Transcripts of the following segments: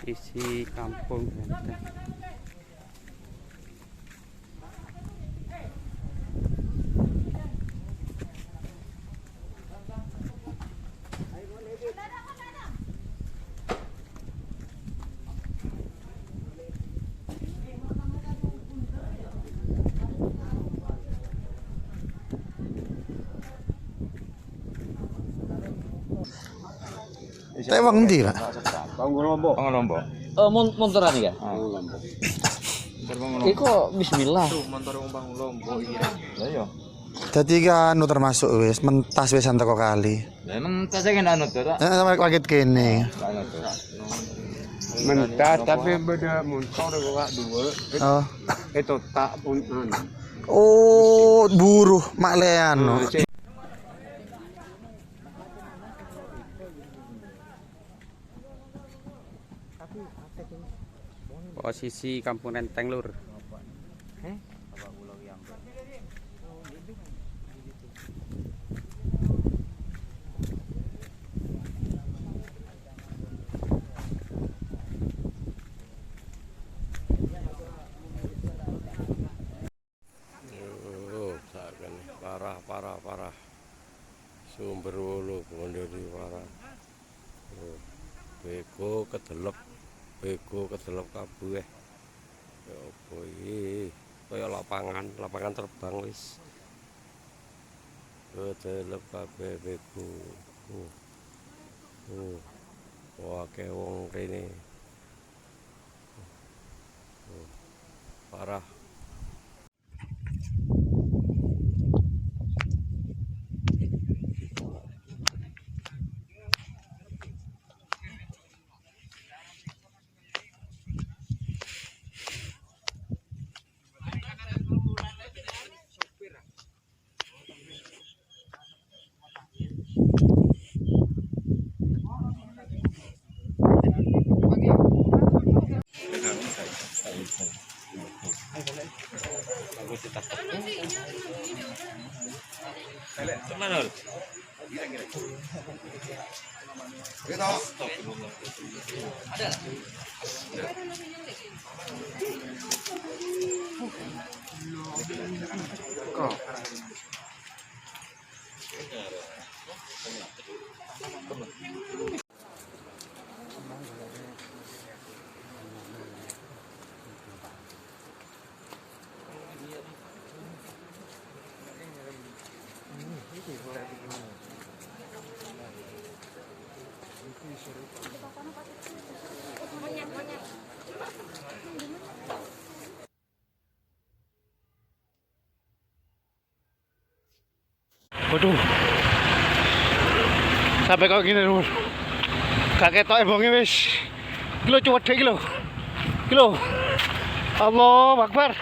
Isi kampung Menteng. Tapi bang endi, Pak? Bangun Lombok. Montoran ya? Lombok. Iko bismillah. Tuh motor wong Bangun Lombok iki. Lah iya. Dadi kan termasuk wis mentas wis teko kali. Lah emang tasnya kan anut to, Pak? Sama kaget kene. Anut to. Mentas tapi beda motor kok dua. Oh. Itu tak pun anu. Oh, buruh mak leano. Posisi kampung Menteng Lur. Parah. Sumber Wulu Pondori parah. Bego kedelep kabeh. Ya opo iki? Kaya lapangan terbang wis. Kedelep kabeh bego. Wah, akeh wong rene. Parah. Mana? Waduh. Sampai kok gini lur. Gak ketok ebonge wis. Iki lho cuwedhe iki lho. Iki lho. Allahu Akbar.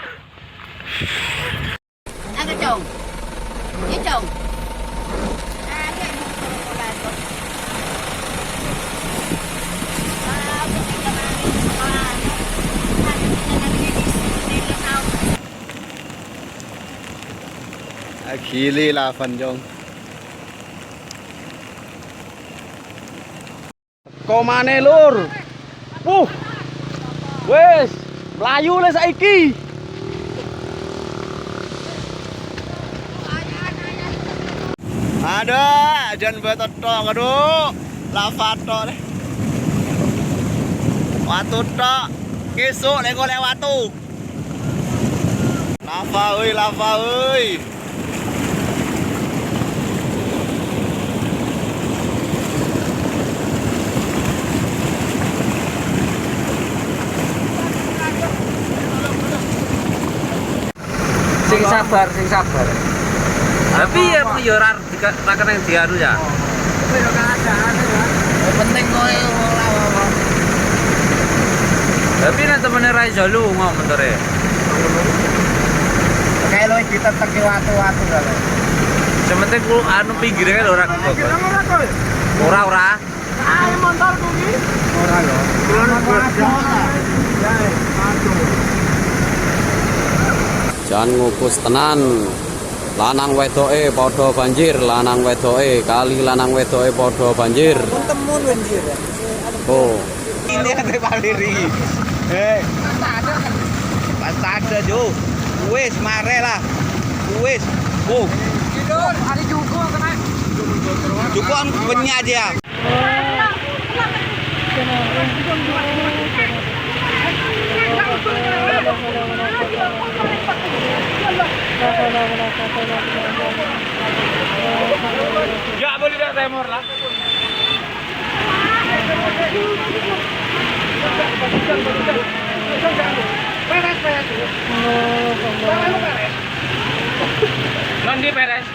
Agak cong. Ini cong. Gili lavan jong. Komane lur. Wes, mlayu le saiki. Aduh, jan betot tok, aduh. Lava tok deh. Watu tok. Kesuk lek golek watu. Lava euy. Sing sabar. Tapi ya ora kena dianu ya. Penting kowe ora apa. Tapi nek temene ra iso lunga motore. Kayak lo ditenteki watu-watu lho. Sementing ku anu pinggire kan ora kok. Ora. Ayo motor kuwi. Ora lho. Jan ngukus tenan. Lanang wedoke padha banjir, lanang wedoke kali lanang wedoke padha banjir. Temun banjir. Oh. ini yang terpaliri. Pasta ada Jo. Wis mare lah. Wis. Oh. Ada juga kena. Cukup punya aja. Ya boleh dah timur lah. Peres. Non di peres.